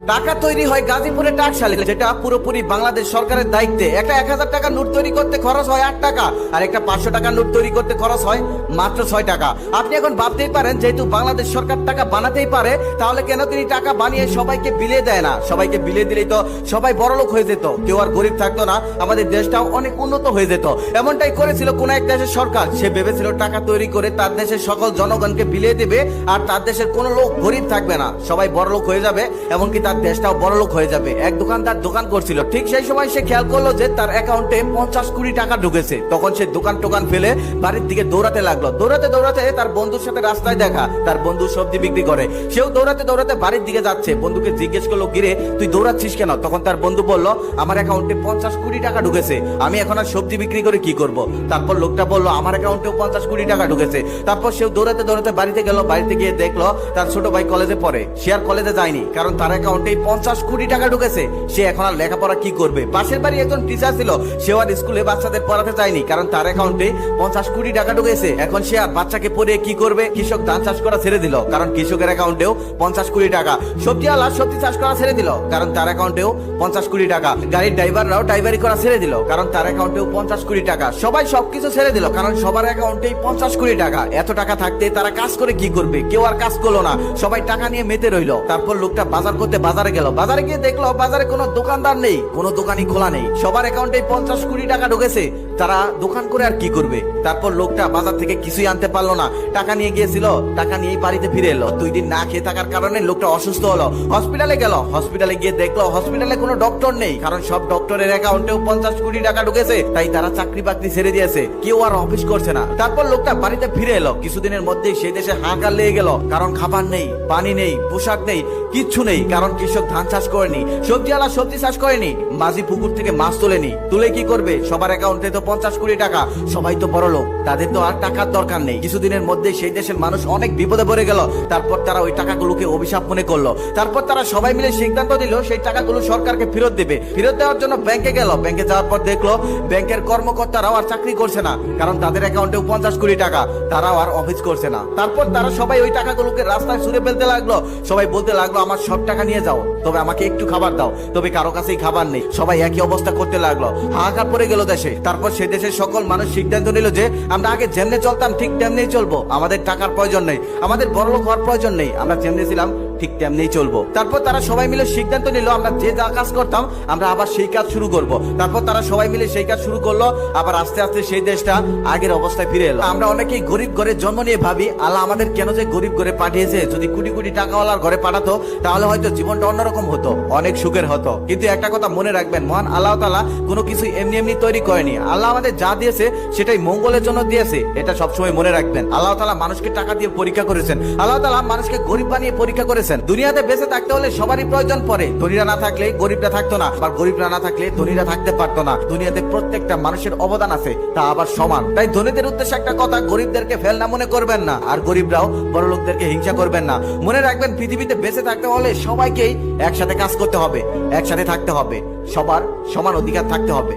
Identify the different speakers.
Speaker 1: টাকা তৈরি হয় গাজীপুরে টাকশালে, যেটা পুরোপুরি বাংলাদেশ সরকারের দায়িত্বে। একটা 1000 টাকা নোট তৈরি করতে খরচ হয় 8 টাকা, আর একটা 500 টাকা নোট তৈরি করতে খরচ হয় মাত্র 6 টাকা। আপনি এখন ভাবতেই পারেন, যেহেতু বাংলাদেশ সরকার টাকা বানাতেই পারে, তাহলে কেন তিনি টাকা বানিয়ে সবাইকে বিলিয়ে দেয় না? সবাইকে বিলিয়ে দিলেই তো সবাই বড়লোক হয়ে যেত, কেউ আর গরিব থাকতো না, আমাদের দেশটাও অনেক উন্নত হয়ে যেত। এমনটাই করেছিল কোন এক দেশের সরকার। সে ভেবেছিল টাকা তৈরি করে তার দেশের সকল জনগণকে বিলিয়ে দেবে, আর তার দেশের কোনো লোক গরিব থাকবে না, সবাই বড়লোক হয়ে যাবে, এমনকি তার দেশটাও বড়লোক হয়ে যাবে। এক দোকানদার দোকান করছিল, ঠিক সেই সময় সে খেয়াল করলো যে তার অ্যাকাউন্টে 50 কোটি টাকা ঢুকেছে। তখন সে দোকান ফেলে বাড়ির দিকে দৌড়াতে লাগলো। দৌড়াতে দৌড়াতে তার বন্ধুর সাথে রাস্তায় দেখা, তার বন্ধু সবজি বিক্রি করে, সেও দৌড়াতে দৌড়াতে বাড়ির দিকে যাচ্ছে। বন্ধুকে জিজ্ঞেস করলো, গিরে তুই দৌড়াচ্ছিস কেন? তখন তার বন্ধু বলল, আমার অ্যাকাউন্টে 50 কোটি টাকা ঢুকেছে, আমি এখন আর সবজি বিক্রি করে কি করব? তারপর লোকটা বলল, আমার অ্যাকাউন্টেও 50 কোটি টাকা ঢুকেছে। তারপর সেও দৌড়াতে দৌড়াতে বাড়িতে গেল। বাড়িতে গিয়ে দেখলো তার ছোট ভাই কলেজে পড়ে, সে আর কলেজে যায়নি, কারণ তার অ্যাকাউন্টে 50 কোটি টাকা ঢুকেছে। সে এখন আর লেখাপড়া কি করবে? পাশের বাড়ি একজন টিচার ছিল, সেও আর স্কুলে বাচ্চাদের পড়াতে চায়নি, কারণ তার অ্যাকাউন্টে 50 কোটি টাকা ঢুকেছে। এখন সে আর বাচ্চাকে পড়িয়ে কি করবে? কৃষক ধান চাষ করা ছেড়ে দিল, কারণ কৃষকের অ্যাকাউন্টেও 50 কোটি টাকা। সবজিওয়ালা সবজি চাষ করা ছেড়ে দিল, কারণ তার অ্যাকাউন্টেও 50 কোটি টাকা। গাড়ির ড্রাইভাররাও ড্রাইভারি করা ছেড়ে দিল, কারণ তার অ্যাকাউন্টেও 50 কোটি টাকা। সবাই সবকিছু ছেড়ে দিল, কারণ সবার অ্যাকাউন্টেই 50 কোটি টাকা। এত টাকা থাকতে তারা কাজ করে কি করবে? কেউ আর কাজ করলো না, সবাই টাকা নিয়ে মেতে রইল। তারপর লোকটা বাজার করতে বাজারে গেল। বাজারে গিয়ে দেখলো বাজারে কোনো দোকানদার নেই, কোনো দোকানই খোলা নেই, সবার অ্যাকাউন্টে 50 কোটি টাকা ঢুকেছে। তারা দোকান করে আর কি করবে? তারপর লোকটা বাজার থেকে কিছুই আনতে পারলো না, টাকা নিয়ে গিয়েছিল, টাকা নিয়েই বাড়িতে ফিরে এলো। 2 দিন না খেয়ে থাকার কারণে লোকটা অসুস্থ হলো, হসপিটালে গেল। হসপিটালে গিয়ে দেখলো হসপিটালে কোনো ডক্টর নেই, কারণ সব ডক্টরের অ্যাকাউন্টেও 50 কোটি টাকা ঢুকেছে। তাই তারা চাকরি বাকরি ছেড়ে দিয়েছে, কেউ আর অফিস করছে না। তারপর লোকটা বাড়িতে ফিরে এলো। কিছুদিনের মধ্যেই সেই দেশে হাহাকার লেগে গেল, কারণ খাবার নেই, পানি নেই, পোশাক নেই, কিচ্ছু নেই, কারণ কৃষক ধান চাষ করেনি, সবজিওয়ালা সবজি চাষ করেনি, মাঝি পুকুর থেকে মাছ তোলেনি। তুলে কি করবে? সবার অ্যাকাউন্টে তো 50 কোটি টাকা, সবাই তো বড় লোক, তাদের তো আর টাকার দরকার নেই। কিছুদিনের মধ্যে সেই দেশের মানুষ অনেক বিপদে পড়ে গেল। তারপর তারা ওই টাকাগুলোকে অভিশাপ মনে করলো। তারপর তারা সবাই মিলে সিদ্ধান্ত দিল সেই টাকাগুলো সরকারকে ফেরত দেবে। ফেরত দেওয়ার জন্য ব্যাংকে গেল। ব্যাংকে যাওয়ার পর দেখলো ব্যাংকের কর্মকর্তারাও আর চাকরি করছে না, কারণ তাদের অ্যাকাউন্টেও 50 কোটি টাকা, তারাও আর অফিস করছে না। তারপর তারা সবাই ওই টাকাগুলোকে রাস্তায় ছুঁড়ে ফেলতে লাগলো। সবাই বলতে লাগলো, আমার সব টাকা নিয়ে যাও, তবে আমাকে একটু খাবার দাও। তবে কারো কাছেই খাবার নেই, সবাই একই অবস্থা করতে লাগলো। হাহাকার পড়ে গেল দেশে। তারপর সে দেশের সকল মানুষ সিদ্ধান্ত নিল যে আমরা আগে যেমনে চলতাম ঠিক তেমনি চলবো, আমাদের টাকার প্রয়োজন নেই, আমাদের বড়লোক হওয়ার প্রয়োজন নেই, আমরা যেমনি ছিলাম ঠিক তেমনি চলবো। তারপর তারা সবাই মিলে সিদ্ধান্ত নিল, আমরা যে যা কাজ করতাম আমরা আবার সেই কাজ শুরু করব। তারপর তারা সবাই মিলে সেই কাজ শুরু করলো। আবার আস্তে আস্তে সেই দেশটা আগের অবস্থায় ফিরে এলো। আমরা অনেকেই গরিব ঘরে জন্ম নিয়ে ভাবি, আল্লাহ আমাদের কেন যে গরিব ঘরে পাঠিয়েছে? যদি কোটি কোটি টাকাওয়ালার ঘরে পাঠাতো, তাহলে হয়তো জীবনটা অন্যরকম হতো, অনেক সুখের হতো। কিন্তু একটা কথা মনে রাখবেন, মহান আল্লাহ তাআলা কোনো কিছু এমনি এমনি তৈরি করেনি। আল্লাহ আমাদের যা দিয়েছে সেটাই মঙ্গলের জন্য দিয়েছে, এটা সবসময় মনে রাখবেন। আল্লাহ তাআলা মানুষকে টাকা দিয়ে পরীক্ষা করেছেন, আল্লাহ তাআলা মানুষকে গরিব বানিয়ে পরীক্ষা করেছেন। দুনিয়াতে বেঁচে থাকতে হলে সবারই প্রয়োজন পড়ে। ধনীরা না থাকলে গরিবরা থাকতো না, আর গরিবরা না থাকলে ধনীরা থাকতে পারতো না। দুনিয়াতে প্রত্যেকটা মানুষের অবদান আছে, তা আবার সমান। তাই ধনীদের উদ্দেশ্যে একটা কথা, গরিবদেরকে ফেলনা মনে করবেন না, আর গরিবরাও বড় লোকদেরকে হিংসা করবেন না। মনে রাখবেন, পৃথিবীতে বেঁচে থাকতে হলে সবাইকেই একসাথে কাজ করতে হবে, একসাথে থাকতে হবে, সবার সমান অধিকার থাকতে হবে।